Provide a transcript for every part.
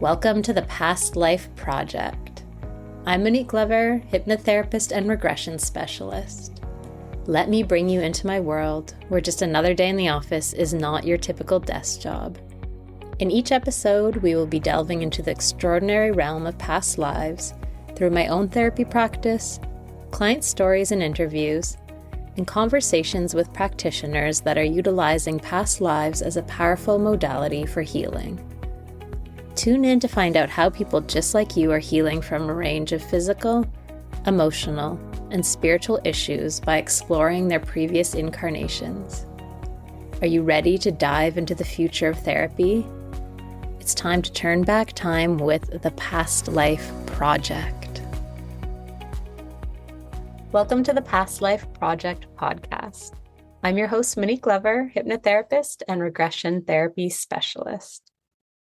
Welcome to the Past Life Project. I'm Monique, hypnotherapist and regression specialist. Let me bring you into my world where just another day in the office is not your typical desk job. In each episode, we will be delving into the extraordinary realm of past lives through my own therapy practice, client stories and interviews, and conversations with practitioners that are utilizing past lives as a powerful modality for healing. Tune in to find out how people just like you are healing from a range of physical, emotional, and spiritual issues by exploring their previous incarnations. Are you ready to dive into the future of therapy? It's time to turn back time with the Past Life Project. Welcome to the Past Life Project podcast. I'm your host, Monique, hypnotherapist and regression therapy specialist.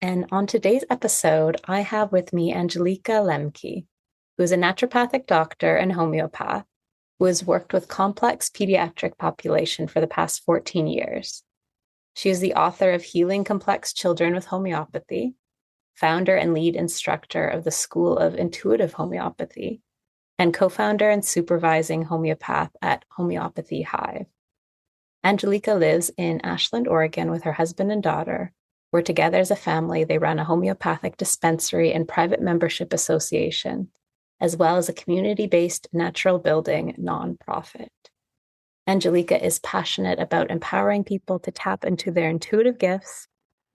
And on today's episode, I have with me Angelica Lemke, who is a naturopathic doctor and homeopath who has worked with complex pediatric population for the past 14 years. She is the author of Healing Complex Children with Homeopathy, founder and lead instructor of the School of Intuitive Homeopathy, and co-founder and supervising homeopath at Homeopathy Hive. Angelica lives in Ashland, Oregon with her husband and daughter, where together as a family, they run a homeopathic dispensary and private membership association, as well as a community-based natural building nonprofit. Angelica is passionate about empowering people to tap into their intuitive gifts,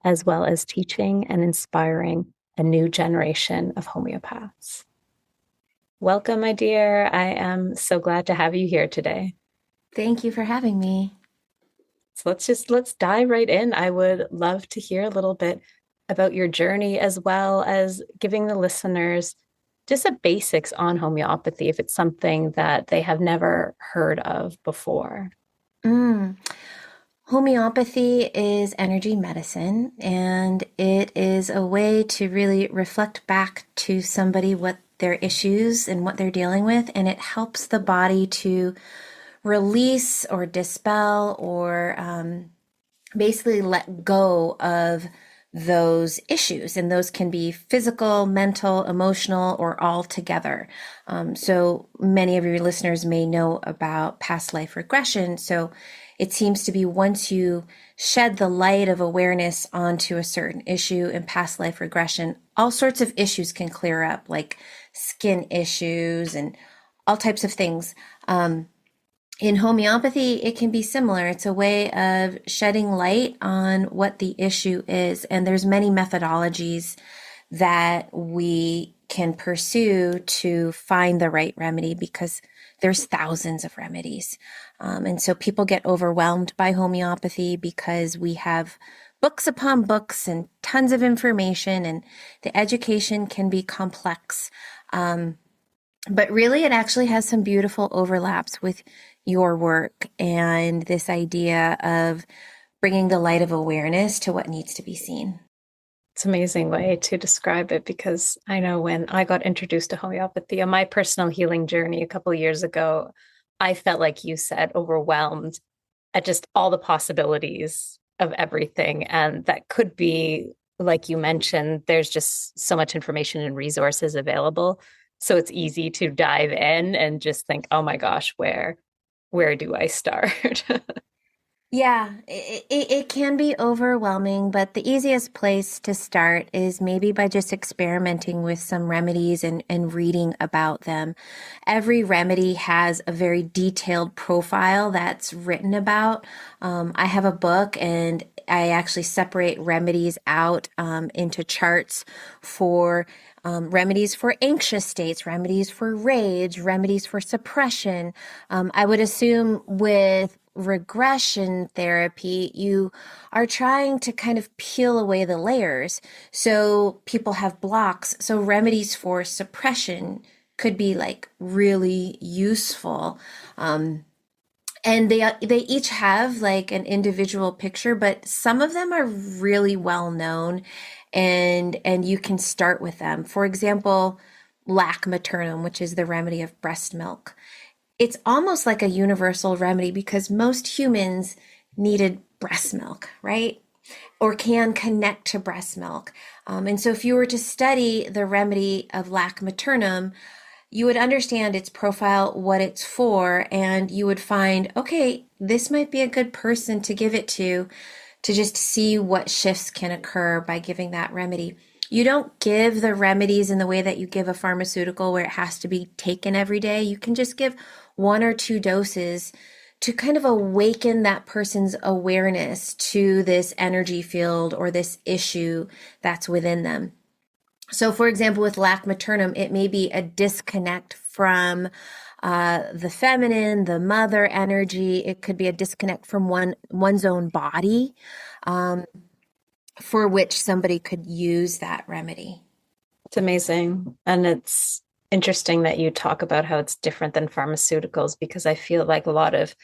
as well as teaching and inspiring a new generation of homeopaths. Welcome, my dear. I am so glad to have you here today. Thank you for having me. So let's dive right in. I would love to hear a little bit about your journey, as well as giving the listeners just the basics on homeopathy, if it's something that they have never heard of before. Homeopathy is energy medicine, and it is a way to really reflect back to somebody what their issues and what they're dealing with, and it helps the body to release or dispel or basically let go of those issues. And those can be physical, mental, emotional, or all together. So many of your listeners may know about past life regression. So it seems to be once you shed the light of awareness onto a certain issue in past life regression, all sorts of issues can clear up, like skin issues and all types of things. In homeopathy, it can be similar. It's a way of shedding light on what the issue is. And there's many methodologies that we can pursue to find the right remedy, because there's thousands of remedies. And so people get overwhelmed by homeopathy because we have books upon books and tons of information, and the education can be complex. But really, it actually has some beautiful overlaps with your work and this idea of bringing the light of awareness to what needs to be seen. It's an amazing way to describe it, because I know when I got introduced to homeopathy on my personal healing journey a couple of years ago, I felt, like you said, overwhelmed at just all the possibilities of everything. And that could be, like you mentioned, there's just so much information and resources available. So it's easy to dive in and just think, oh my gosh, where do I start? Yeah, it can be overwhelming, but the easiest place to start is maybe by just experimenting with some remedies and reading about them. Every remedy has a very detailed profile that's written about. I have a book, and I actually separate remedies out into charts for remedies for anxious states, remedies for rage, remedies for suppression. I would assume with regression therapy, you are trying to kind of peel away the layers. So people have blocks. So remedies for suppression could be like really useful. And they each have like an individual picture, but some of them are really well known, and you can start with them. For example, lac maternum, which is the remedy of breast milk. It's almost like a universal remedy because most humans needed breast milk, right? or can connect to breast milk. And so if you were to study the remedy of lac maternum, you would understand its profile, what it's for, and you would find, okay, this might be a good person to give it to just see what shifts can occur by giving that remedy. You don't give the remedies in the way that you give a pharmaceutical where it has to be taken every day. You can just give 1 or 2 doses to kind of awaken that person's awareness to this energy field or this issue that's within them. So, for example, with lac maternum, it may be a disconnect from the feminine, the mother energy. It could be a disconnect from one's own body, for which somebody could use that remedy. It's amazing. And it's interesting that you talk about how it's different than pharmaceuticals, because I feel like a lot of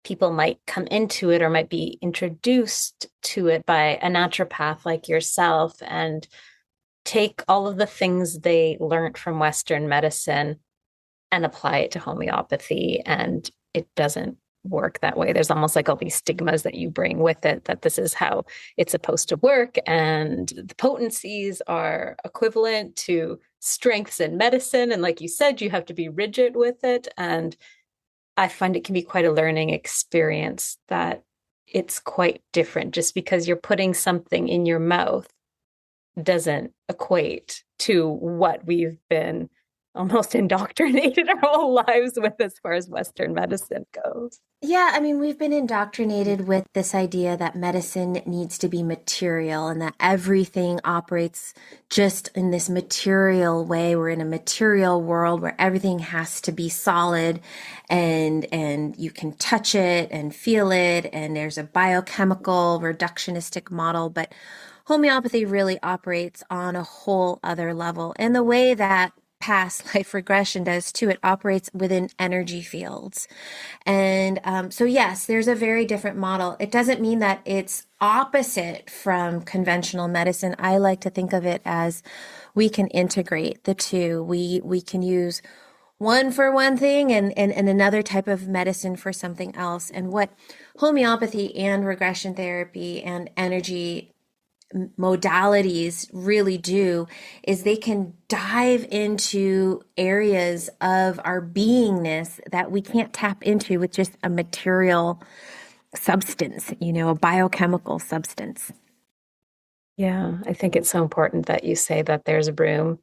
people might come into it or might be introduced to it by a naturopath like yourself and take all of the things they learned from Western medicine and apply it to homeopathy. And it doesn't work that way. There's almost like all these stigmas that you bring with it, that this is how it's supposed to work. And the potencies are equivalent to strengths in medicine. And like you said, you have to be rigid with it. And I find it can be quite a learning experience, that it's quite different. Just because you're putting something in your mouth doesn't equate to what we've been almost indoctrinated our whole lives with as far as Western medicine goes. Yeah, I mean, we've been indoctrinated with this idea that medicine needs to be material and that everything operates just in this material way. We're in a material world where everything has to be solid and you can touch it and feel it, and there's a biochemical reductionistic model, but homeopathy really operates on a whole other level. And the way that past life regression does too, it operates within energy fields. And so, yes, there's a very different model. It doesn't mean that it's opposite from conventional medicine. I like to think of it as we can integrate the two. We can use one for one thing and another type of medicine for something else. And what homeopathy and regression therapy and energy modalities really do is they can dive into areas of our beingness that we can't tap into with just a material substance, a biochemical substance. Yeah, I think it's so important that you say that there's room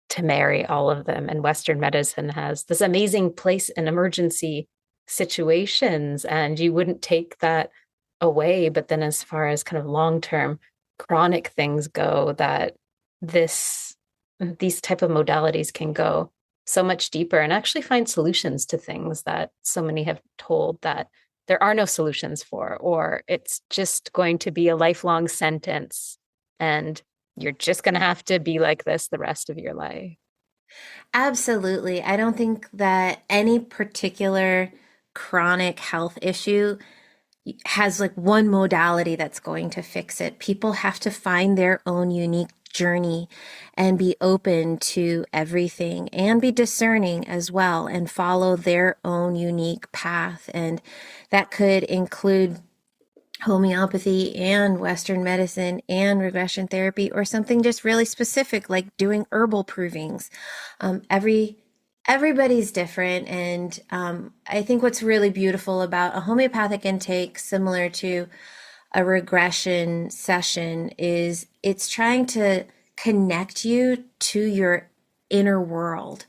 to marry all of them. And Western medicine has this amazing place in emergency situations, and you wouldn't take that away. But then as far as kind of long-term chronic things go, that these type of modalities can go so much deeper and actually find solutions to things that so many have told that there are no solutions for, or it's just going to be a lifelong sentence and you're just going to have to be like this the rest of your life. Absolutely. I don't think that any particular chronic health issue has like one modality that's going to fix it. People have to find their own unique journey and be open to everything and be discerning as well and follow their own unique path. And that could include homeopathy and Western medicine and regression therapy, or something just really specific like doing herbal provings. Everybody's different, and I think what's really beautiful about a homeopathic intake, similar to a regression session, is it's trying to connect you to your inner world,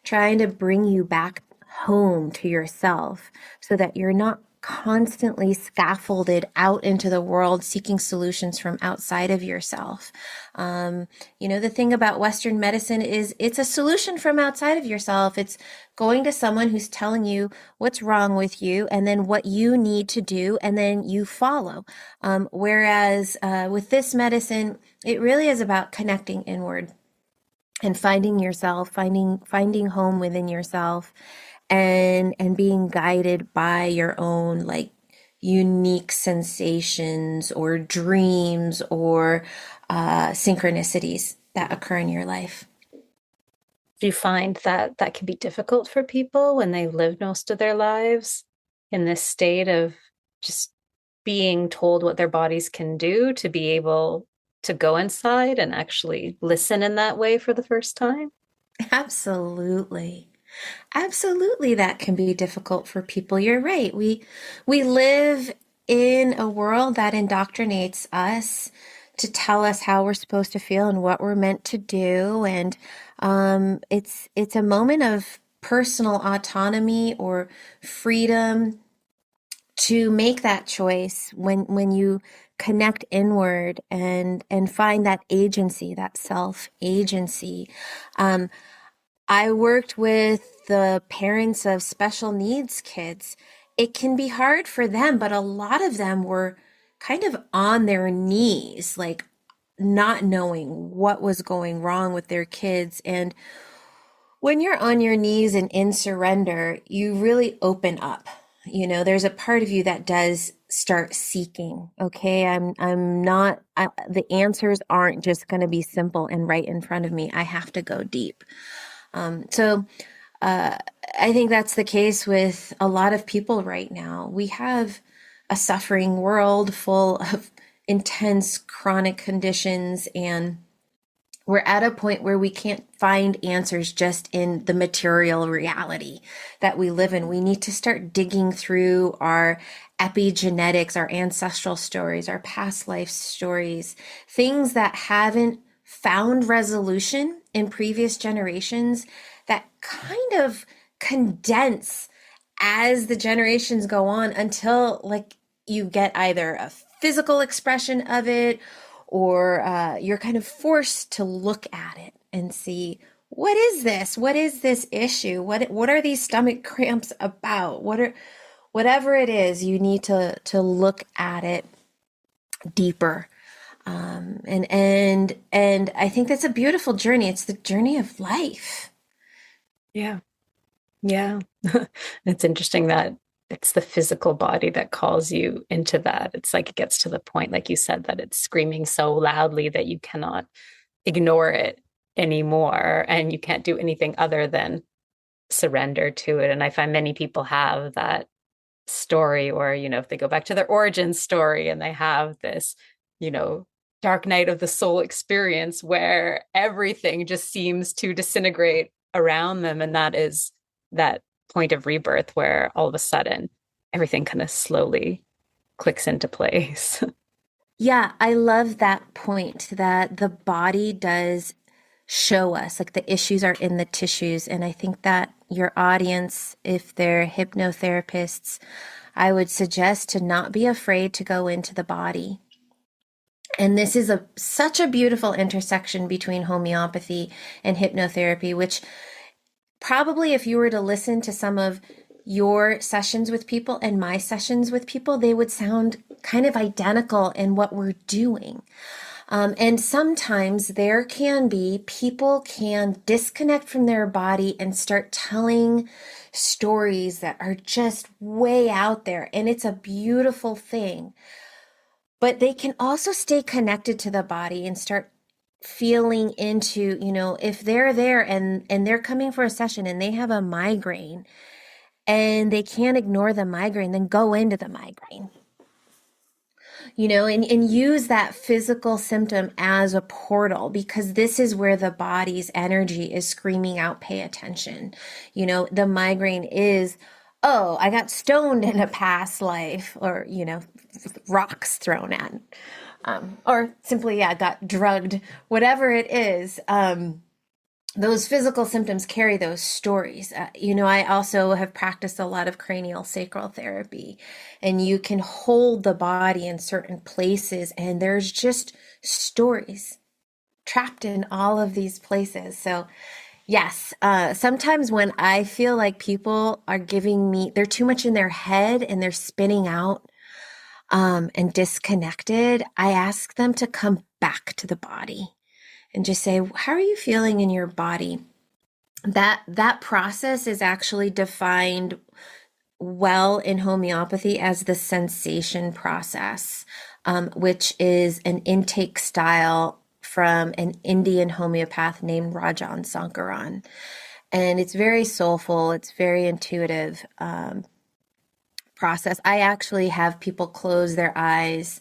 trying to bring you back home to yourself so that you're not constantly scaffolded out into the world seeking solutions from outside of yourself. The thing about Western medicine is it's a solution from outside of yourself. It's going to someone who's telling you what's wrong with you and then what you need to do, and then you follow. Whereas with this medicine, it really is about connecting inward and finding yourself, finding home within yourself, and being guided by your own like unique sensations or dreams or synchronicities that occur in your life. Do you find that that can be difficult for people when they've lived most of their lives in this state of just being told what their bodies can do to be able to go inside and actually listen in that way for the first time? Absolutely. Absolutely, that can be difficult for people. You're right. We live in a world that indoctrinates us to tell us how we're supposed to feel and what we're meant to do. And it's a moment of personal autonomy or freedom to make that choice when you connect inward and find that agency, that self agency. I worked with the parents of special needs kids. It can be hard for them, but a lot of them were kind of on their knees, like not knowing what was going wrong with their kids. And when you're on your knees and in surrender, you really open up. You know, there's a part of you that does start seeking. Okay, I'm not. The answers aren't just going to be simple and right in front of me. I have to go deep. So I think that's the case with a lot of people right now. We have a suffering world full of intense chronic conditions, and we're at a point where we can't find answers just in the material reality that we live in. We need to start digging through our epigenetics, our ancestral stories, our past life stories, things that haven't found resolution in previous generations that kind of condense as the generations go on until like you get either a physical expression of it or you're kind of forced to look at it and see, what is this? What is this issue? What are these stomach cramps about? Whatever it is, you need to look at it deeper. And I think that's a beautiful journey. It's the journey of life. Yeah. Yeah. It's interesting that it's the physical body that calls you into that. It's like it gets to the point, like you said, that it's screaming so loudly that you cannot ignore it anymore. And you can't do anything other than surrender to it. And I find many people have that story, or, you know, if they go back to their origin story and they have this, you know, dark night of the soul experience where everything just seems to disintegrate around them. And that is that point of rebirth where all of a sudden everything kind of slowly clicks into place. Yeah, I love that point that the body does show us, like the issues are in the tissues. And I think that your audience, if they're hypnotherapists, I would suggest to not be afraid to go into the body. And this is such a beautiful intersection between homeopathy and hypnotherapy, which probably if you were to listen to some of your sessions with people and my sessions with people, they would sound kind of identical in what we're doing. And sometimes there can be, people can disconnect from their body and start telling stories that are just way out there. And it's a beautiful thing. But they can also stay connected to the body and start feeling into, you know, if they're there and they're coming for a session and they have a migraine and they can't ignore the migraine, then go into the migraine. You know, and use that physical symptom as a portal, because this is where the body's energy is screaming out, pay attention. You know, the migraine is, oh, I got stoned in a past life, or, you know, rocks thrown at, or simply, yeah, got drugged, whatever it is. Those physical symptoms carry those stories. You know, I also have practiced a lot of cranial sacral therapy, and you can hold the body in certain places, and there's just stories trapped in all of these places. So yes, sometimes when I feel like people are giving me, they're too much in their head and they're spinning out and disconnected, I ask them to come back to the body and just say, how are you feeling in your body? That process is actually defined well in homeopathy as the sensation process, which is an intake style from an Indian homeopath named Rajan Sankaran. And it's very soulful. It's very intuitive. process. I actually have people close their eyes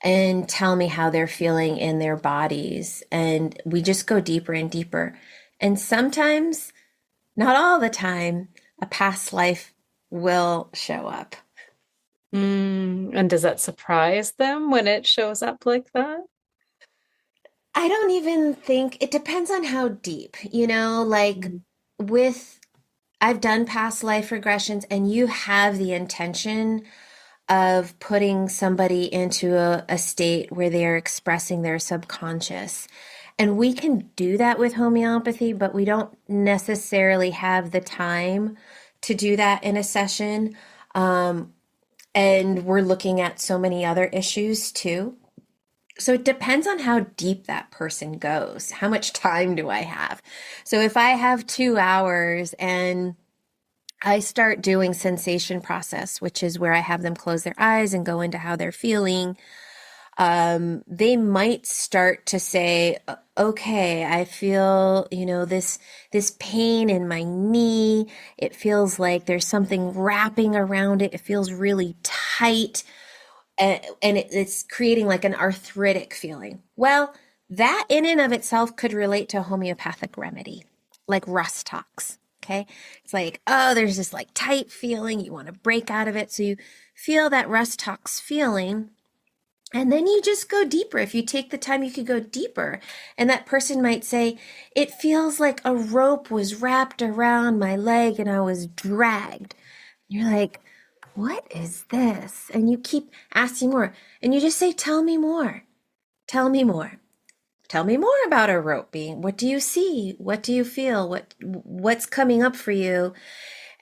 and tell me how they're feeling in their bodies. And we just go deeper and deeper. And sometimes, not all the time, a past life will show up. And does that surprise them when it shows up like that? I don't even think it depends on how deep, like Mhm. with I've done past life regressions and you have the intention of putting somebody into a state where they're expressing their subconscious. And we can do that with homeopathy, but we don't necessarily have the time to do that in a session. And we're looking at so many other issues too. So it depends on how deep that person goes. How much time do I have? So if I have 2 hours and I start doing sensation process, which is where I have them close their eyes and go into how they're feeling, they might start to say, okay, I feel, this pain in my knee. It feels like there's something wrapping around it. It feels really tight. And it's creating like an arthritic feeling. Well, that in and of itself could relate to a homeopathic remedy, like rust tox. Okay. It's like, oh, there's this like tight feeling. You want to break out of it. So you feel that rust tox feeling. And then you just go deeper. If you take the time, you could go deeper. And that person might say, it feels like a rope was wrapped around my leg and I was dragged. You're like, what is this? And you keep asking more. And you just say, tell me more. Tell me more. Tell me more about a rope being. What do you see? What do you feel? What's coming up for you?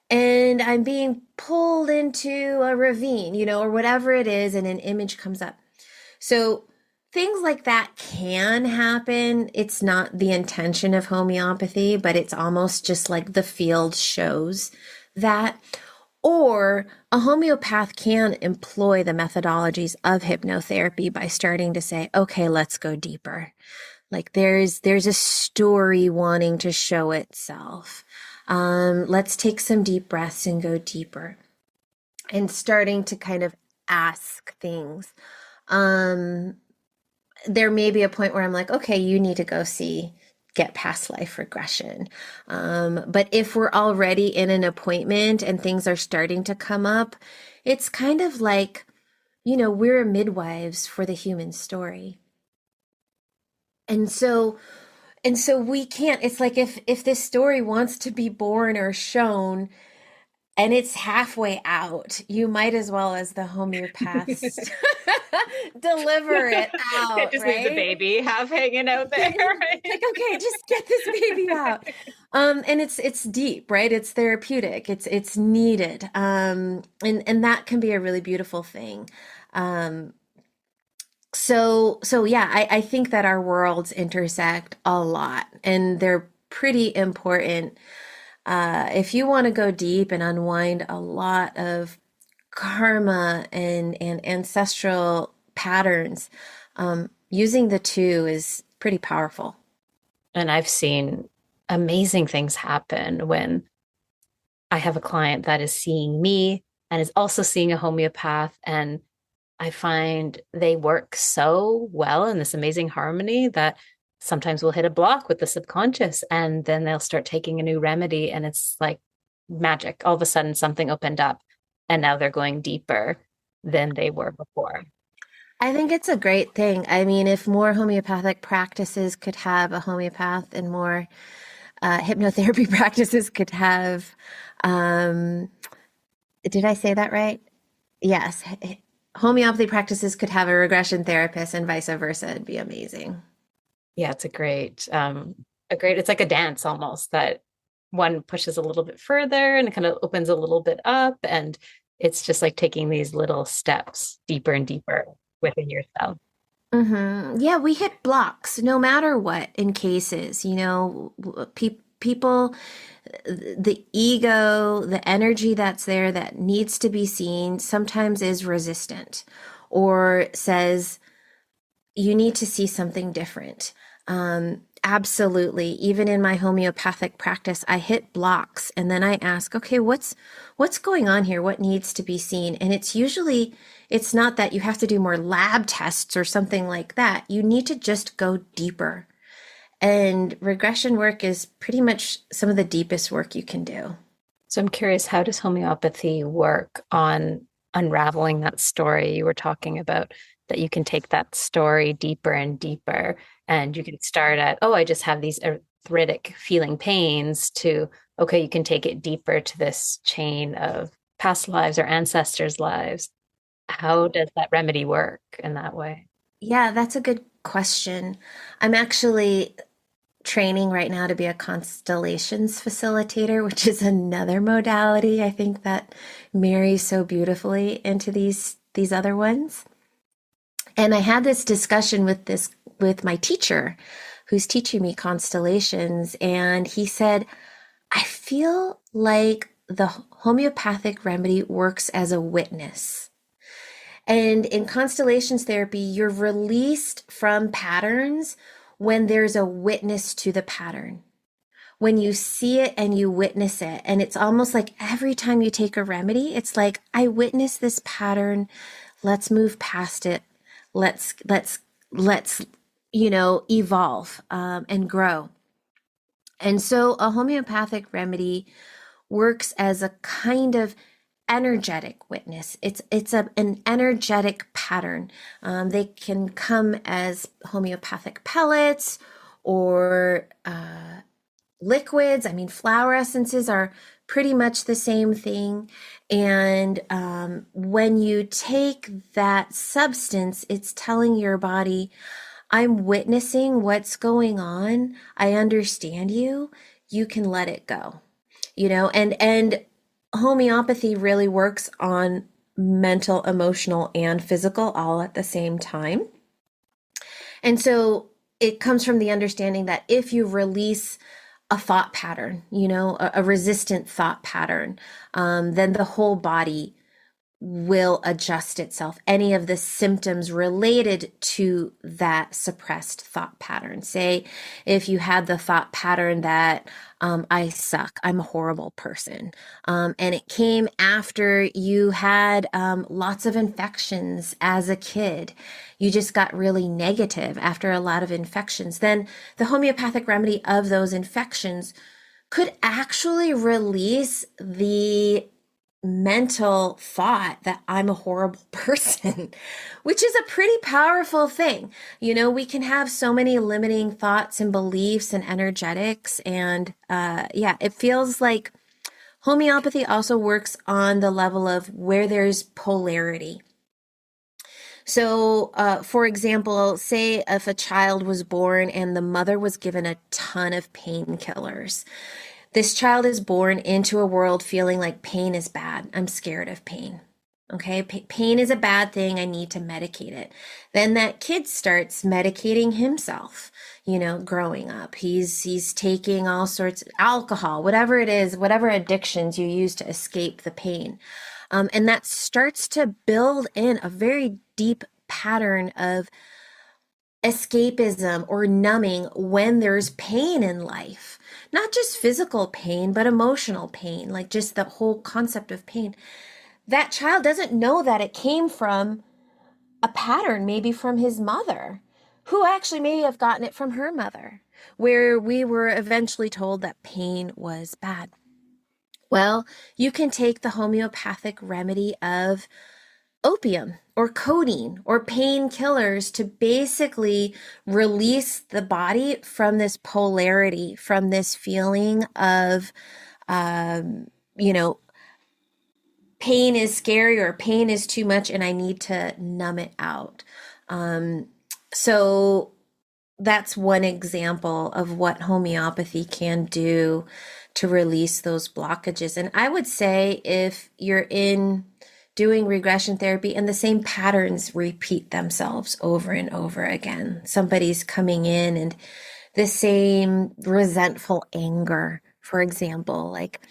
And I'm being pulled into a ravine, or whatever it is, and an image comes up. So things like that can happen. It's not the intention of homeopathy, but it's almost just like the field shows that. Or a homeopath can employ the methodologies of hypnotherapy by starting to say, okay, let's go deeper. Like there's a story wanting to show itself. Let's take some deep breaths and go deeper. And starting to kind of ask things. There may be a point where I'm like, okay, you need to go get past life regression. But if we're already in an appointment and things are starting to come up, it's kind of like, we're midwives for the human story. And so we can't, it's like if this story wants to be born or shown, and it's halfway out, you might as well, as the homeopaths, deliver it out, Just leave the right? baby half hanging out there. Right? Like, okay, just get this baby out. And it's deep, right? It's therapeutic. It's needed. And that can be a really beautiful thing. So yeah, I think that our worlds intersect a lot, and they're pretty important. If you want to go deep and unwind a lot of karma and ancestral patterns, using the two is pretty powerful. And I've seen amazing things happen when I have a client that is seeing me and is also seeing a homeopath. And I find they work so well in this amazing harmony that sometimes we'll hit a block with the subconscious and then they'll start taking a new remedy. And it's like magic. All of a sudden, something opened up and now they're going deeper than they were before. I think it's a great thing. I mean, if more homeopathic practices could have a homeopath and more hypnotherapy practices could have, did I say that right? Yes. Homeopathy practices could have a regression therapist and vice versa. It'd be amazing. Yeah, it's it's like a dance almost, that one pushes a little bit further and it kind of opens a little bit up. And it's just like taking these little steps deeper and deeper within yourself. Yeah, we hit blocks no matter what in cases, people, the ego, the energy that's there that needs to be seen sometimes is resistant or says, you need to see something different. Absolutely. Even in my homeopathic practice, I hit blocks and then I ask, okay, what's going on here? What needs to be seen? And it's not that you have to do more lab tests or something like that. You need to just go deeper. And regression work is pretty much some of the deepest work you can do. So I'm curious, how does homeopathy work on unraveling that story you were talking about, that you can take that story deeper and deeper, and you can start at, oh, I just have these arthritic feeling pains, to, okay, you can take it deeper to this chain of past lives or ancestors' lives. How does that remedy work in that way? Yeah, that's a good question. I'm actually training right now to be a constellations facilitator, which is another modality I think that marries so beautifully into these other ones. And I had this discussion with my teacher who's teaching me constellations, and he said, I feel like the homeopathic remedy works as a witness. And in constellations therapy, you're released from patterns when there's a witness to the pattern. When you see it and you witness it, and it's almost like every time you take a remedy, it's like, I witness this pattern. Let's move past it. Let's evolve and grow. And so a homeopathic remedy works as a kind of energetic witness. An energetic pattern. They can come as homeopathic pellets or liquids. I mean, flower essences are pretty much the same thing. And when you take that substance, it's telling your body, I'm witnessing what's going on. I understand you. You can let it go. And homeopathy really works on mental, emotional, and physical all at the same time. And so it comes from the understanding that if you release a thought pattern, a resistant thought pattern, then the whole body will adjust itself. Any of the symptoms related to that suppressed thought pattern. Say, if you had the thought pattern that I suck, I'm a horrible person, and it came after you had lots of infections as a kid, you just got really negative after a lot of infections, then the homeopathic remedy of those infections could actually release the mental thought that I'm a horrible person, which is a pretty powerful thing. We can have so many limiting thoughts and beliefs and energetics. And it feels like homeopathy also works on the level of where there's polarity. So, for example, say if a child was born and the mother was given a ton of painkillers. This child is born into a world feeling like pain is bad. I'm scared of pain. Okay, pain is a bad thing. I need to medicate it. Then that kid starts medicating himself, growing up. He's taking all sorts of alcohol, whatever it is, whatever addictions you use to escape the pain. And that starts to build in a very deep pattern of escapism or numbing when there's pain in life. Not just physical pain, but emotional pain, like just the whole concept of pain. That child doesn't know that it came from a pattern, maybe from his mother, who actually may have gotten it from her mother, where we were eventually told that pain was bad. Well, you can take the homeopathic remedy of opium or codeine or painkillers to basically release the body from this polarity, from this feeling of, pain is scary or pain is too much and I need to numb it out. So that's one example of what homeopathy can do to release those blockages. And I would say if you're in doing regression therapy and the same patterns repeat themselves over and over again, somebody's coming in and the same resentful anger, for example, like,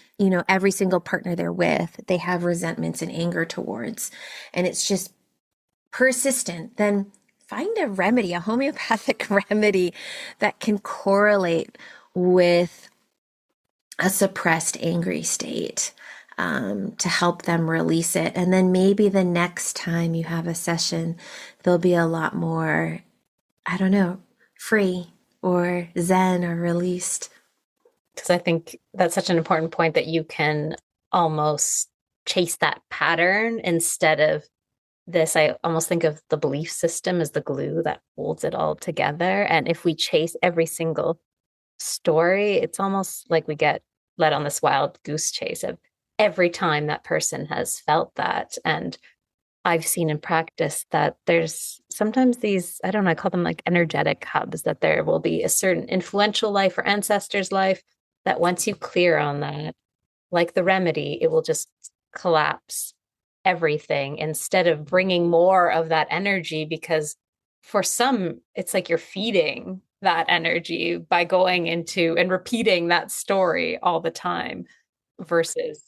every single partner they're with, they have resentments and anger towards, and it's just persistent, then find a remedy, a homeopathic remedy that can correlate with a suppressed angry state, to help them release it. And then maybe the next time you have a session, they'll be a lot more, I don't know, free or zen or released. Because I think that's such an important point that you can almost chase that pattern instead of this. I almost think of the belief system as the glue that holds it all together. And if we chase every single story, it's almost like we get led on this wild goose chase of every time that person has felt that. And I've seen in practice that there's sometimes these, I don't know, I call them like energetic hubs, that there will be a certain influential life or ancestor's life that once you clear on that, like the remedy, it will just collapse everything instead of bringing more of that energy. Because for some, it's like you're feeding that energy by going into and repeating that story all the time versus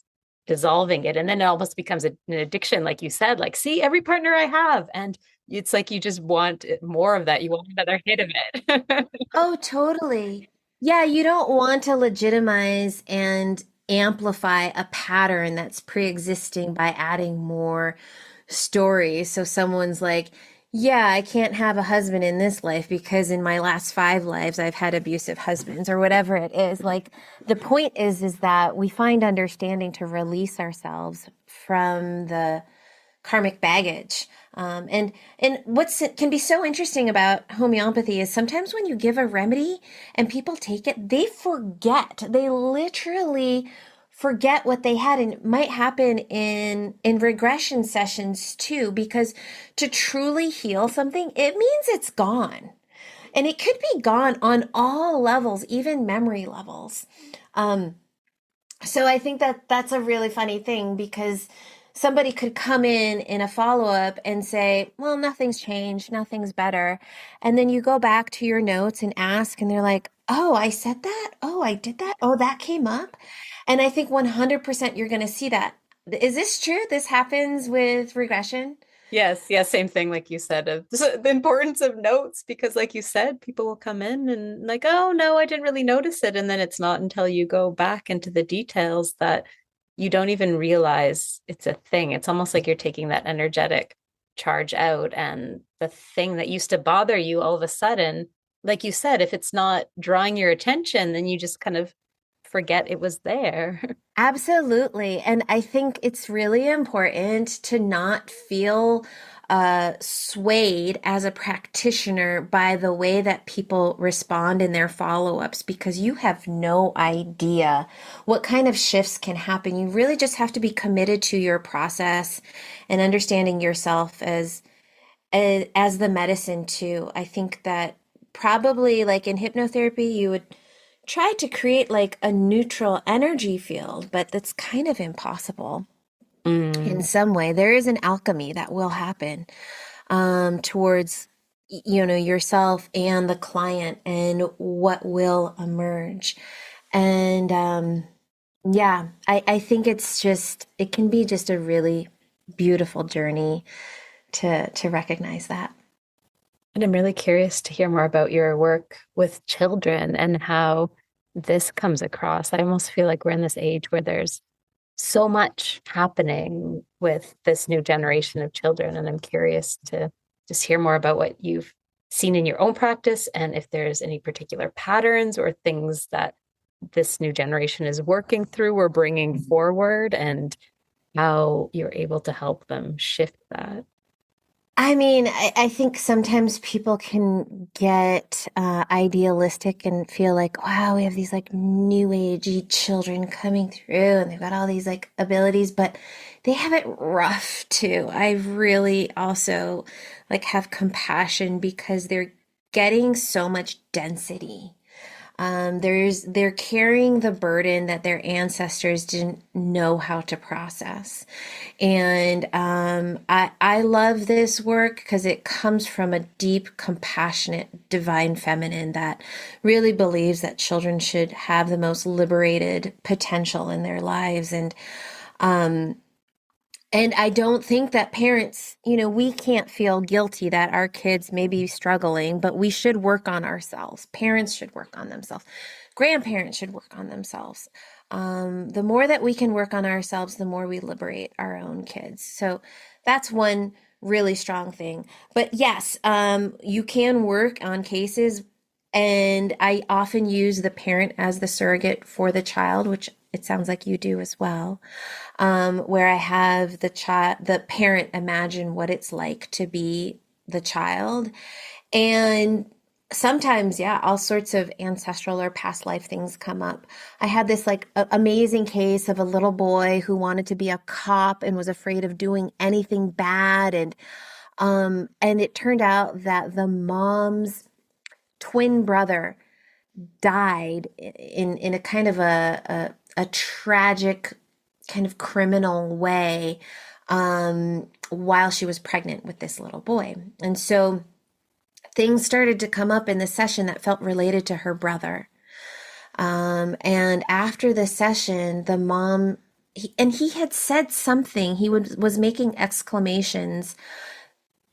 dissolving it. And then it almost becomes an addiction, like you said, like, see, every partner I have. And it's like you just want more of that. You want another hit of it. Oh, totally. Yeah, you don't want to legitimize and amplify a pattern that's pre-existing by adding more stories. So someone's like, yeah, I can't have a husband in this life because in my last 5 lives I've had abusive husbands or whatever it is. Like the point is that we find understanding to release ourselves from the karmic baggage. And what's can be so interesting about homeopathy is sometimes when you give a remedy and people take it, they forget. They literally forget what they had, and it might happen in regression sessions too, because to truly heal something, it means it's gone. And it could be gone on all levels, even memory levels. So I think that that's a really funny thing because somebody could come in a follow-up and say, well, nothing's changed, nothing's better. And then you go back to your notes and ask, and they're like, oh, I said that? Oh, I did that? Oh, that came up? And I think 100% you're going to see that. Is this true? This happens with regression? Yes, yeah, same thing like you said of the importance of notes, because like you said, people will come in and like, oh no, I didn't really notice it. And then it's not until you go back into the details that you don't even realize it's a thing. It's almost like you're taking that energetic charge out, and the thing that used to bother you all of a sudden, like you said, if it's not drawing your attention, then you just kind of forget it was there. Absolutely. And I think it's really important to not feel swayed as a practitioner by the way that people respond in their follow-ups because you have no idea what kind of shifts can happen. You really just have to be committed to your process and understanding yourself as the medicine too. I think that probably like in hypnotherapy, you would try to create like a neutral energy field, but that's kind of impossible in Mm. some way. There is an alchemy that will happen towards yourself and the client and what will emerge. And yeah, I think it can be just a really beautiful journey to recognize that. And I'm really curious to hear more about your work with children and how this comes across. I almost feel like we're in this age where there's so much happening with this new generation of children. And I'm curious to just hear more about what you've seen in your own practice and if there's any particular patterns or things that this new generation is working through or bringing forward, and how you're able to help them shift that. I mean, I think sometimes people can get idealistic and feel like, wow, we have these like new agey children coming through and they've got all these like abilities, but they have it rough too. I really also like have compassion because they're getting so much density. They're carrying the burden that their ancestors didn't know how to process. And I love this work because it comes from a deep, compassionate, divine feminine that really believes that children should have the most liberated potential in their lives. Um, And I don't think that parents, we can't feel guilty that our kids may be struggling, but we should work on ourselves. Parents should work on themselves. Grandparents should work on themselves. The more that we can work on ourselves, the more we liberate our own kids. So that's one really strong thing. But yes, you can work on cases, and I often use the parent as the surrogate for the child, which it sounds like you do as well, where I have the parent imagine what it's like to be the child. And sometimes, yeah, all sorts of ancestral or past life things come up. I had this amazing case of a little boy who wanted to be a cop and was afraid of doing anything bad. And it turned out that the mom's twin brother died in a kind of a tragic kind of criminal way while she was pregnant with this little boy. And so things started to come up in the session that felt related to her brother. And after the session, the mom, he had said something, he was making exclamations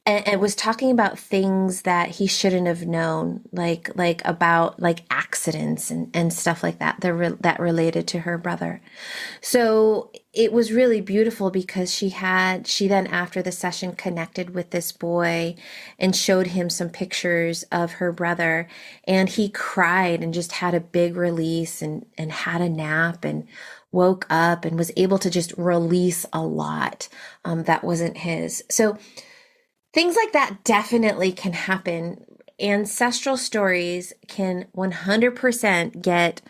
and was talking about things that he shouldn't have known, like about accidents and stuff like that that related to her brother. So it was really beautiful because she then after the session connected with this boy and showed him some pictures of her brother, and he cried and just had a big release and had a nap and woke up and was able to just release a lot that wasn't his. So things like that definitely can happen. Ancestral stories can 100% get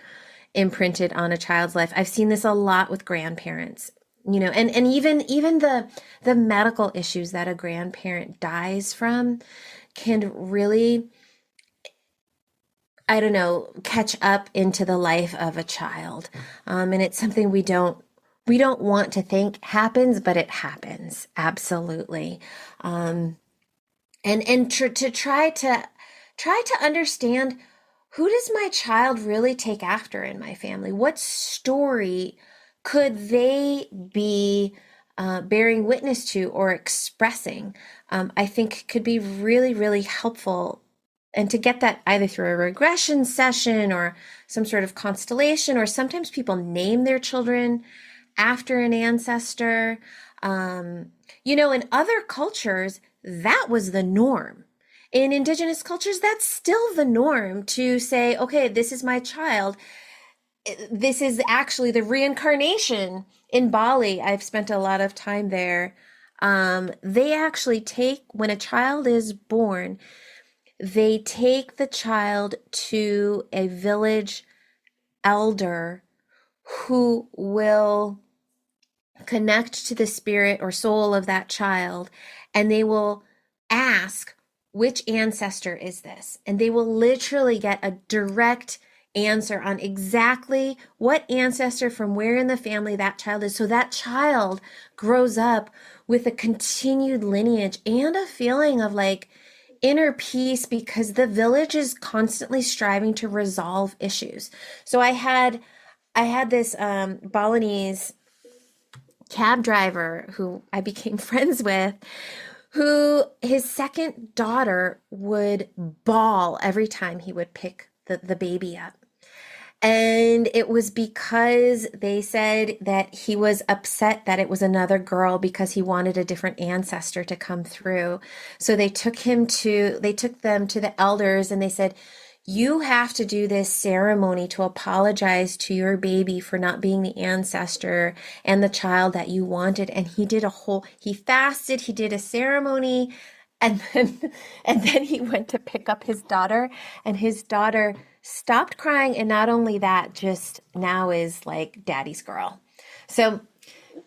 imprinted on a child's life. I've seen this a lot with grandparents, and even the medical issues that a grandparent dies from can really, I don't know, catch up into the life of a child. And it's something we don't want to think happens, but it happens. Absolutely. And to try to understand, who does my child really take after in my family? What story could they be bearing witness to or expressing? I think could be really, really helpful. And to get that either through a regression session or some sort of constellation, or sometimes people name their children after an ancestor. In other cultures, that was the norm. In indigenous cultures, that's still the norm to say, okay, this is my child. This is actually the reincarnation. In Bali, I've spent a lot of time there. They actually when a child is born, they take the child to a village elder who will connect to the spirit or soul of that child, and they will ask, which ancestor is this? And they will literally get a direct answer on exactly what ancestor from where in the family that child is. So that child grows up with a continued lineage and a feeling of inner peace, because the village is constantly striving to resolve issues. So I had this Balinese cab driver who I became friends with, who his second daughter would bawl every time he would pick the baby up. And it was because they said that he was upset that it was another girl because he wanted a different ancestor to come through. So they took them to the elders, and they said, you have to do this ceremony to apologize to your baby for not being the ancestor and the child that you wanted. And he fasted, he did a ceremony, and then he went to pick up his daughter, and his daughter stopped crying. And not only that, just now is like daddy's girl. So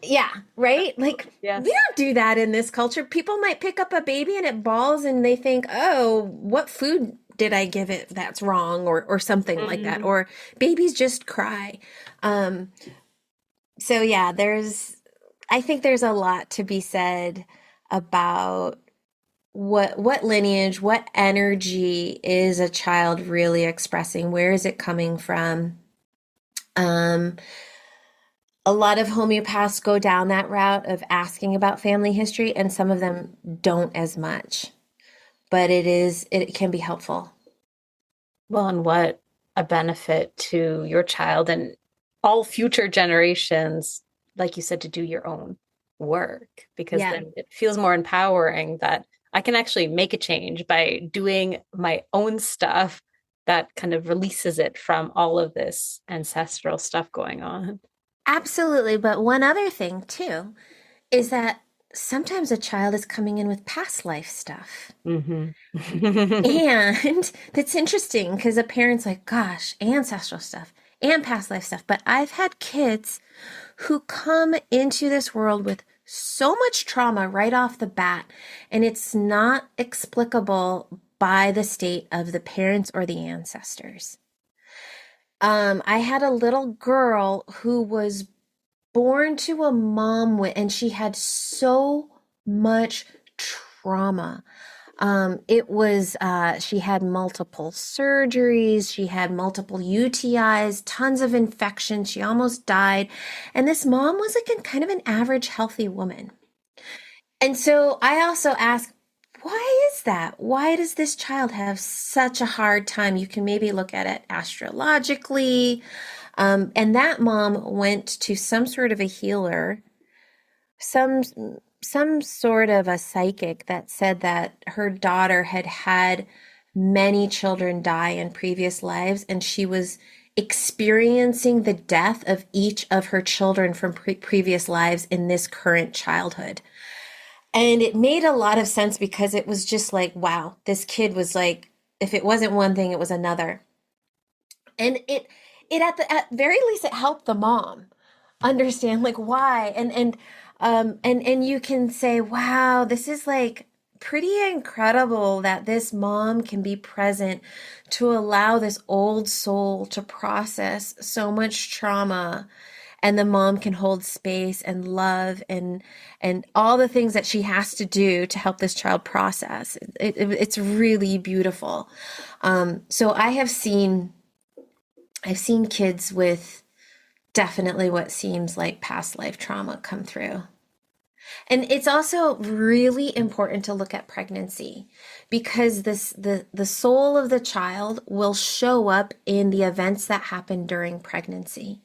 yeah, right? Yes. We don't do that in this culture. People might pick up a baby and it bawls and they think, oh, what food did I give it that's wrong, or something like that, or babies just cry. So yeah, I think there's a lot to be said about what lineage, what energy is a child really expressing? Where is it coming from? A lot of homeopaths go down that route of asking about family history, and some of them don't as much. But it can be helpful. Well, and what a benefit to your child and all future generations, like you said, to do your own work, because Yeah. then it feels more empowering that I can actually make a change by doing my own stuff that kind of releases it from all of this ancestral stuff going on. Absolutely. But one other thing too is that sometimes a child is coming in with past life stuff. Hmm. And that's interesting because a parent's like, gosh, ancestral stuff and past life stuff. But I've had kids who come into this world with so much trauma right off the bat, and it's not explicable by the state of the parents or the ancestors. I had a little girl who was born to a mom with, and she had so much trauma. She had multiple surgeries, she had multiple UTIs, tons of infections, she almost died. And this mom was like a kind of an average healthy woman. And so I also ask, why is that? Why does this child have such a hard time? You can maybe look at it astrologically. And that mom went to some sort of a healer, some some sort of a psychic that said that her daughter had had many children die in previous lives, and she was experiencing the death of each of her children from previous lives in this current childhood. And it made a lot of sense because it was just like, wow, this kid was like, if it wasn't one thing, it was another. And it at very least it helped the mom understand like why. And you can say, wow, this is like pretty incredible that this mom can be present to allow this old soul to process so much trauma, and the mom can hold space and love and all the things that she has to do to help this child process. It's really beautiful. So I've seen kids with definitely what seems like past life trauma come through. And it's also really important to look at pregnancy because the soul of the child will show up in the events that happen during pregnancy.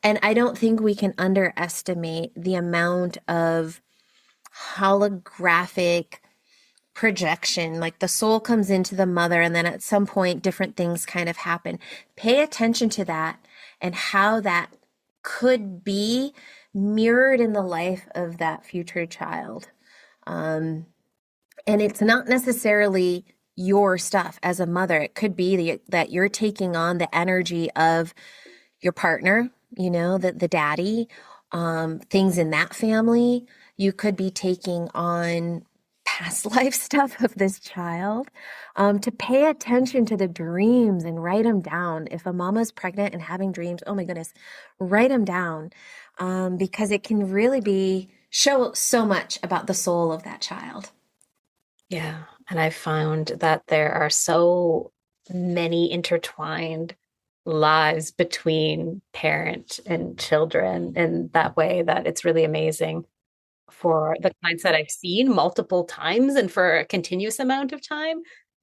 And I don't think we can underestimate the amount of holographic projection. Like the soul comes into the mother, and then at some point, different things kind of happen. Pay attention to that and how that could be mirrored in the life of that future child. And it's not necessarily your stuff as a mother. It could be that you're taking on the energy of your partner, the daddy, things in that family. You could be taking on past life stuff of this child, to pay attention to the dreams and write them down. If a mama's pregnant and having dreams, oh my goodness, write them down, because it can really show so much about the soul of that child. Yeah. And I found that there are so many intertwined lives between parent and children in that way that it's really amazing for the clients that I've seen multiple times and for a continuous amount of time,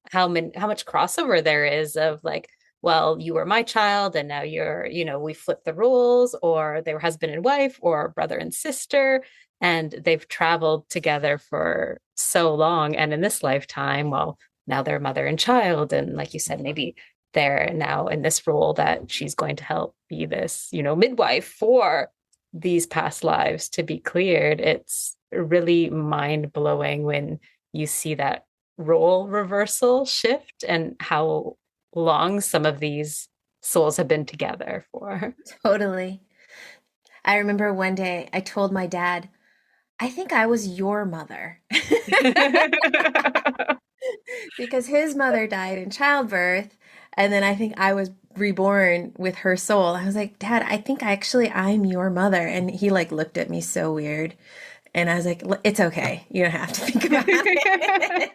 how much crossover there is of like, well, you were my child and now you're, we flip the roles, or they were husband and wife or brother and sister, and they've traveled together for so long. And in this lifetime, well, now they're mother and child. And like you said, maybe they're now in this role that she's going to help be this, midwife for these past lives to be cleared. It's really mind blowing when you see that role reversal shift and how long some of these souls have been together for. Totally. I remember one day I told my dad, I think I was your mother. Because his mother died in childbirth, and then I think I was reborn with her soul. I was like, Dad, I think I'm your mother. And he like looked at me so weird. And I was like, it's okay. You don't have to think about it.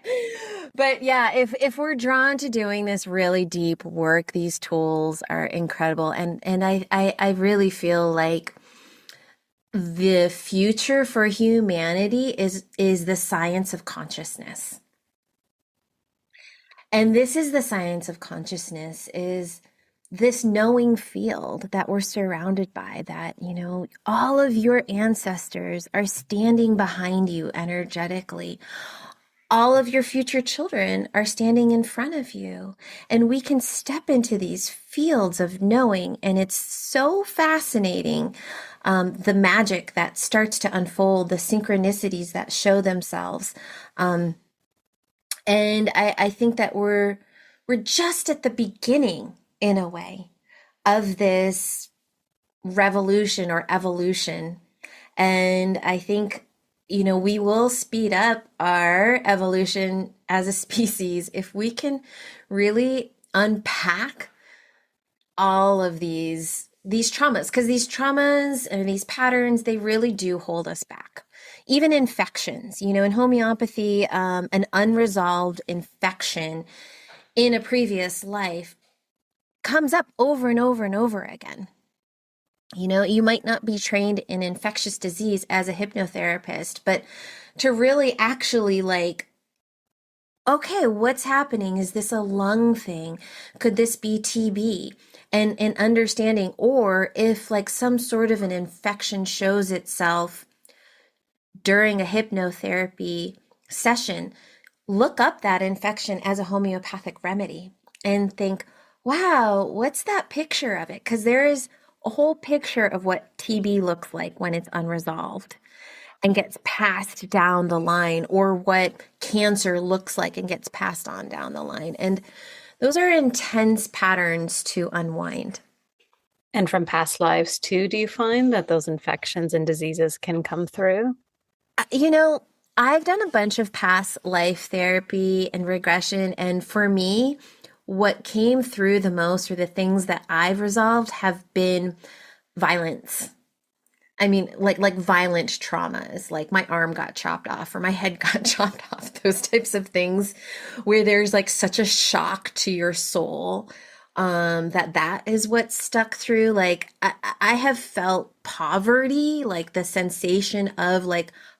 But yeah, if we're drawn to doing this really deep work, these tools are incredible. And I really feel like the future for humanity is the science of consciousness. And this is the science of consciousness, is this knowing field that we're surrounded by, that, all of your ancestors are standing behind you energetically. All of your future children are standing in front of you. And we can step into these fields of knowing. And it's so fascinating, the magic that starts to unfold, the synchronicities that show themselves. And I think that we're just at the beginning, in a way, of this revolution or evolution. And I think, we will speed up our evolution as a species if we can really unpack all of these traumas, because these traumas and these patterns, they really do hold us back. Even infections, in homeopathy, an unresolved infection in a previous life comes up over and over and over again. You might not be trained in infectious disease as a hypnotherapist, but to really actually okay, what's happening? Is this a lung thing? Could this be TB? And understanding, or if some sort of an infection shows itself during a hypnotherapy session, look up that infection as a homeopathic remedy and think, wow, what's that picture of it? Because there is a whole picture of what TB looks like when it's unresolved and gets passed down the line, or what cancer looks like and gets passed on down the line. And those are intense patterns to unwind. And from past lives too, do you find that those infections and diseases can come through? I've done a bunch of past life therapy and regression, and for me, what came through the most, or the things that I've resolved, have been violence. I mean, like violent traumas, like my arm got chopped off or my head got chopped off, those types of things where there's such a shock to your soul, that is what stuck through. I have felt poverty, the sensation of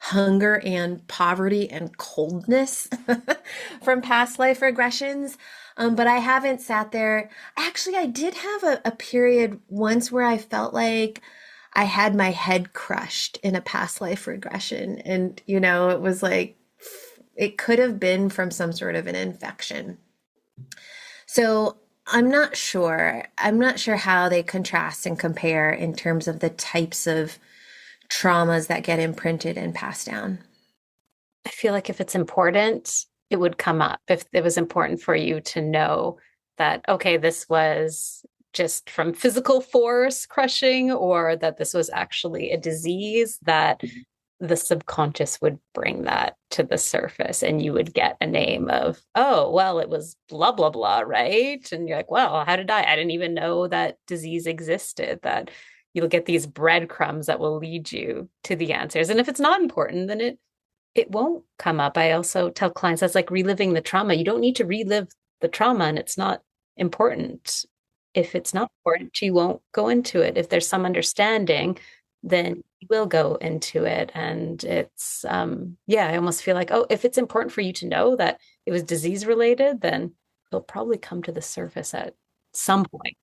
hunger and poverty and coldness from past life regressions. But I haven't sat there. Actually, I did have a period once where I felt like I had my head crushed in a past life regression. And, it was it could have been from some sort of an infection. So I'm not sure. I'm not sure how they contrast and compare in terms of the types of traumas that get imprinted and passed down. I feel like if it's important, it would come up. If it was important for you to know that, okay, this was just from physical force crushing, or that this was actually a disease, that the subconscious would bring that to the surface and you would get a name of, oh, well, it was blah, blah, blah, right? And you're like, well, how did I didn't even know that disease existed. That you'll get these breadcrumbs that will lead you to the answers. And if it's not important, then it won't come up. I also tell clients that's like reliving the trauma. You don't need to relive the trauma, and it's not important. If it's not important, you won't go into it. If there's some understanding, then you will go into it. And it's, I almost feel like, oh, if it's important for you to know that it was disease related, then it'll probably come to the surface at some point.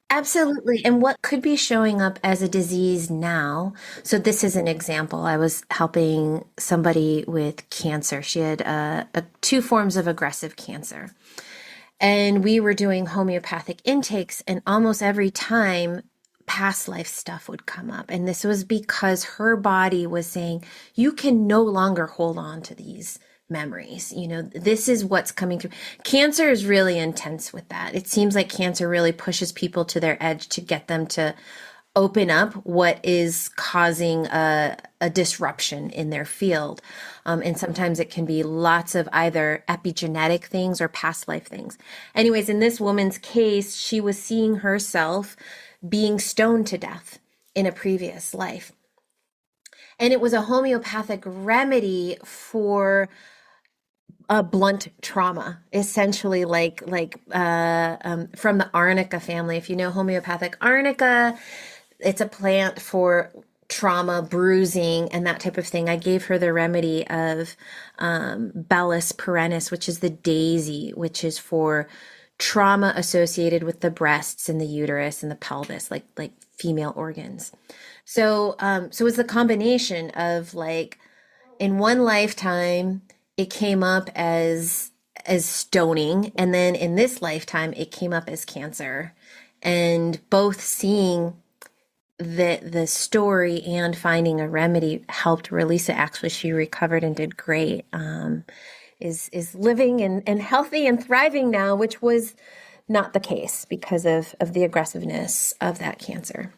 Absolutely. And what could be showing up as a disease now? So this is an example. I was helping somebody with cancer. She had two forms of aggressive cancer. And we were doing homeopathic intakes, and almost every time past life stuff would come up. And this was because her body was saying, you can no longer hold on to these memories. This is what's coming through. Cancer is really intense with that. It seems like cancer really pushes people to their edge to get them to open up what is causing a disruption in their field. And sometimes it can be lots of either epigenetic things or past life things. Anyways, in this woman's case, she was seeing herself being stoned to death in a previous life. And it was a homeopathic remedy for a blunt trauma, essentially from the arnica family. If you know homeopathic arnica, it's a plant for trauma, bruising, and that type of thing, I gave her the remedy of Bellus perennis, which is the daisy, which is for trauma associated with the breasts and the uterus and the pelvis, like female organs. So it's the combination of like in one lifetime it came up as stoning, and then in this lifetime it came up as cancer, and both seeing the story and finding a remedy helped release it. Actually, she recovered and did great. Is living and healthy and thriving now, which was not the case because of the aggressiveness of that cancer.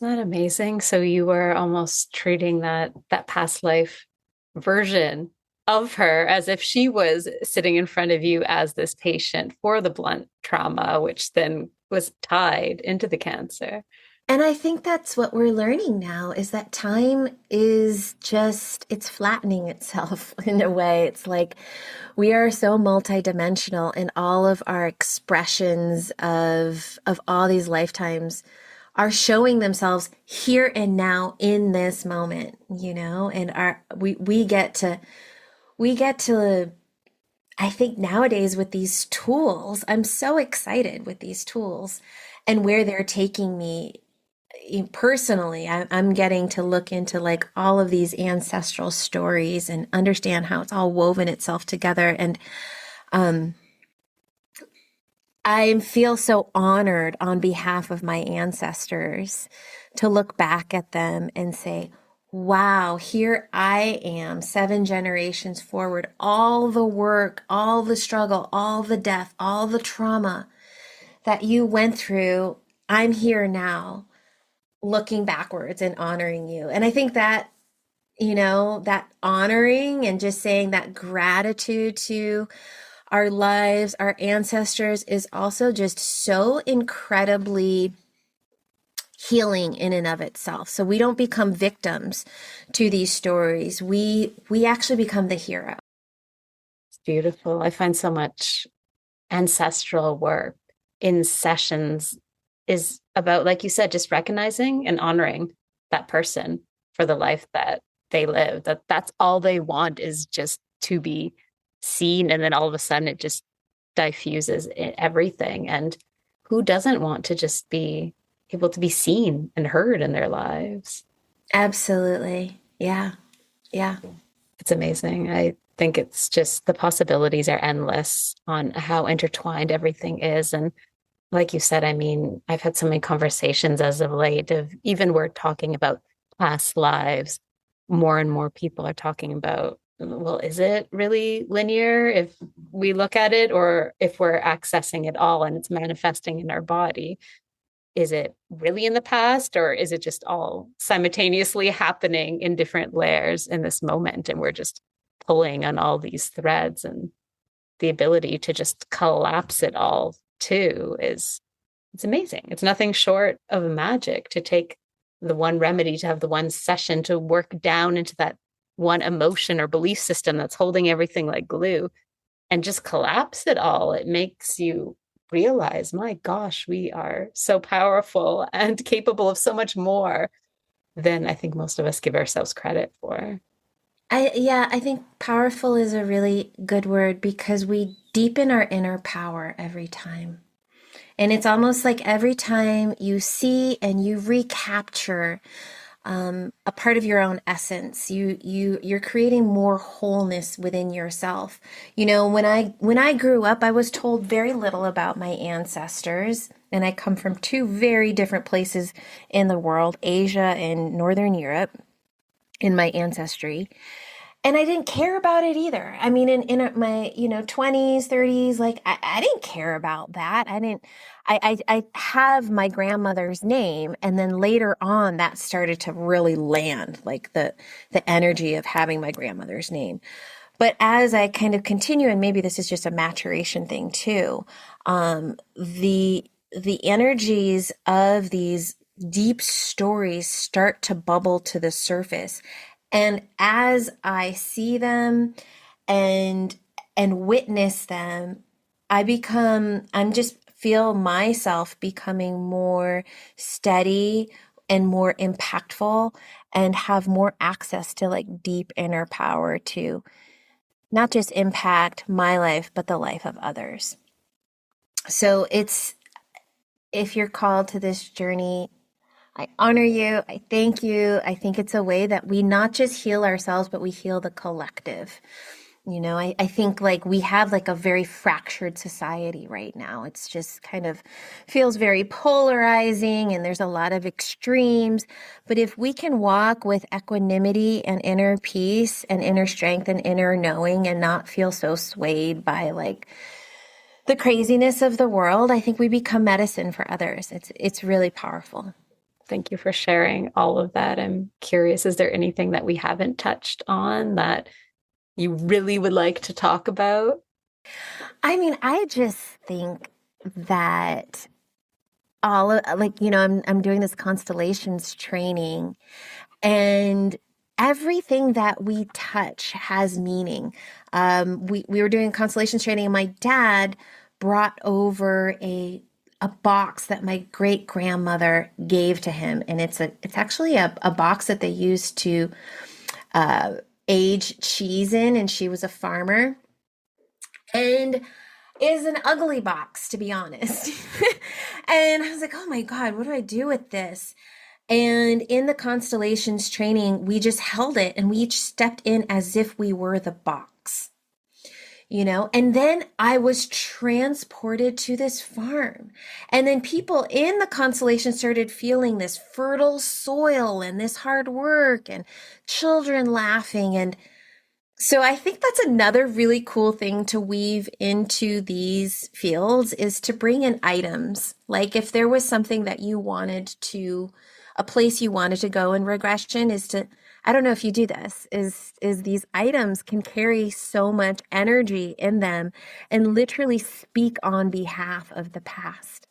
Isn't that amazing? So you were almost treating that past life version of her as if she was sitting in front of you as this patient for the blunt trauma, which then was tied into the cancer. And I think that's what we're learning now, is that time is just, it's flattening itself in a way. It's like we are so multidimensional, and all of our expressions of all these lifetimes are showing themselves here and now in this moment, and we get to I think nowadays with these tools, I'm so excited with these tools and where they're taking me. Personally, I'm getting to look into like all of these ancestral stories and understand how it's all woven itself together. And I feel so honored on behalf of my ancestors to look back at them and say, wow, here I am, 7 generations forward, all the work, all the struggle, all the death, all the trauma that you went through. I'm here now, looking backwards and honoring you. And I think that, that honoring and just saying that gratitude to our lives, our ancestors, is also just so incredibly healing in and of itself. So we don't become victims to these stories. We actually become the hero. It's beautiful. I find so much ancestral work in sessions is about, like you said, just recognizing and honoring that person for the life that they live. That's all they want, is just to be seen. And then all of a sudden it just diffuses everything. And who doesn't want to just be able to be seen and heard in their lives? Absolutely. Yeah. Yeah. It's amazing. I think it's just the possibilities are endless on how intertwined everything is. And like you said, I mean, I've had so many conversations as of late of, even we're talking about past lives. More and more people are talking about, well, is it really linear if we look at it, or if we're accessing it all and it's manifesting in our body? Is it really in the past, or is it just all simultaneously happening in different layers in this moment? And we're just pulling on all these threads, and the ability to just collapse it all too it's amazing. It's nothing short of magic to take the one remedy, to have the one session to work down into that one emotion or belief system that's holding everything like glue, and just collapse it all. It makes you realize, my gosh, we are so powerful and capable of so much more than I think most of us give ourselves credit for. I think powerful is a really good word, because we deepen our inner power every time. And it's almost like every time you see and you recapture a part of your own essence, you're creating more wholeness within yourself. When I grew up, I was told very little about my ancestors, and I come from 2 very different places in the world, Asia and Northern Europe, in my ancestry. And I didn't care about it either. I mean, in my 20s, 30s, like I didn't care about that. I have my grandmother's name, and then later on that started to really land, like the energy of having my grandmother's name. But as I kind of continue, and maybe this is just a maturation thing too, the energies of these deep stories start to bubble to the surface. And as I see them and witness them, I'm just feel myself becoming more steady and more impactful and have more access to like deep inner power to not just impact my life, but the life of others. So if you're called to this journey, I honor you. I thank you. I think it's a way that we not just heal ourselves, but we heal the collective. I think like we have like a very fractured society right now. It's just kind of feels very polarizing and there's a lot of extremes. But if we can walk with equanimity and inner peace and inner strength and inner knowing and not feel so swayed by like the craziness of the world, I think we become medicine for others. It's really powerful. Thank you for sharing all of that. I'm curious, is there anything that we haven't touched on that you really would like to talk about? I mean, I just think that all of like, I'm doing this constellations training and everything that we touch has meaning. We were doing constellations training and my dad brought over a box that my great grandmother gave to him. And it's actually a box that they used to age cheese in, and she was a farmer. And is an ugly box, to be honest. And I was like, oh my God, what do I do with this? And in the constellations training, we just held it and we each stepped in as if we were the box, and then I was transported to this farm. And then people in the constellation started feeling this fertile soil and this hard work and children laughing. And so I think that's another really cool thing to weave into these fields is to bring in items. Like if there was something that you wanted to, a place you wanted to go in regression is to, I don't know if you do this, is these items can carry so much energy in them and literally speak on behalf of the past.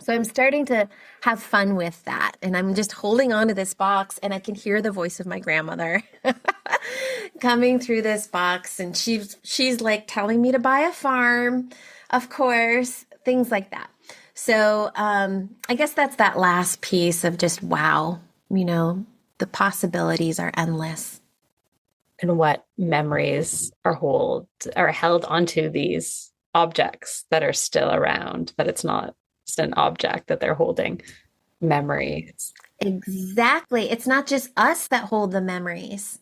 So I'm starting to have fun with that. And I'm just holding on to this box and I can hear the voice of my grandmother coming through this box. And she's like telling me to buy a farm, of course, things like that. So I guess that's that last piece of just, wow, the possibilities are endless. And what memories are held onto these objects that are still around, that it's not just an object that they're holding memories. Exactly. It's not just us that hold the memories.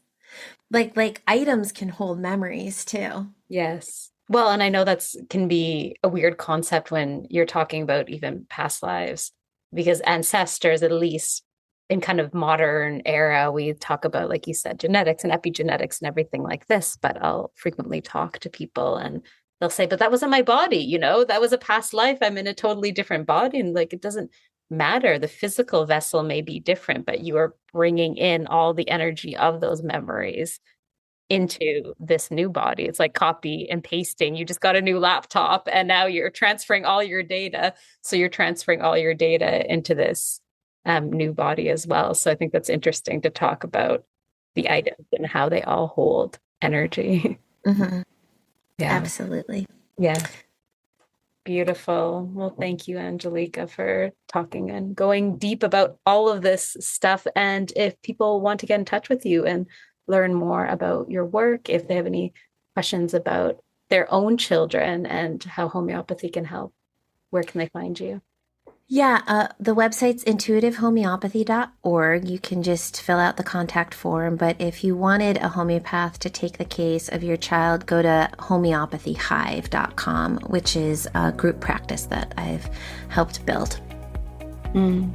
Like items can hold memories too. Yes. Well, and I know can be a weird concept when you're talking about even past lives, because ancestors, at least in kind of modern era, we talk about, like you said, genetics and epigenetics and everything like this, but I'll frequently talk to people and they'll say, but that wasn't my body, that was a past life. I'm in a totally different body. And like, it doesn't matter. The physical vessel may be different, but you are bringing in all the energy of those memories into this new body. It's like copy and pasting. You just got a new laptop and now you're transferring all your data. So you're transferring all your data into this new body as well. So I think that's interesting to talk about the items and how they all hold energy. Mm-hmm. Yeah, absolutely. Yeah. Beautiful. Well, thank you, Angelica, for talking and going deep about all of this stuff. And if people want to get in touch with you and learn more about your work, if they have any questions about their own children and how homeopathy can help, where can they find you? Yeah, the website's intuitivehomeopathy.org. You can just fill out the contact form. But if you wanted a homeopath to take the case of your child, go to homeopathyhive.com, which is a group practice that I've helped build.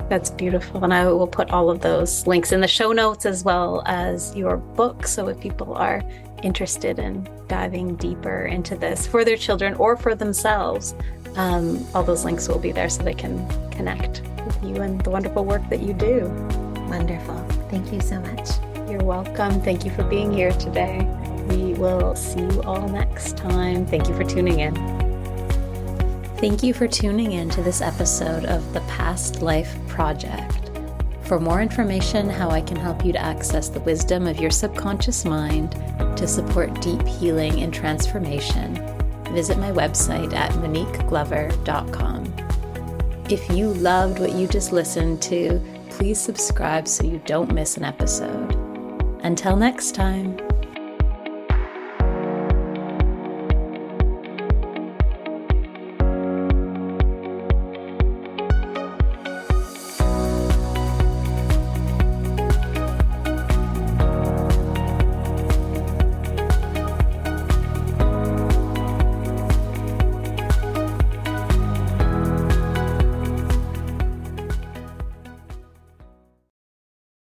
That's beautiful. And I will put all of those links in the show notes as well as your book. So if people are interested in diving deeper into this for their children or for themselves, all those links will be there so they can connect with you and the wonderful work that you do. Wonderful. Thank you so much. You're welcome. Thank you for being here today. We will see you all next time. Thank you for tuning in. Thank you for tuning in to this episode of the Past Life Project. For more information how I can help you to access the wisdom of your subconscious mind to support deep healing and transformation, visit my website at moniqueglover.com. If you loved what you just listened to, please subscribe so you don't miss an episode. Until next time.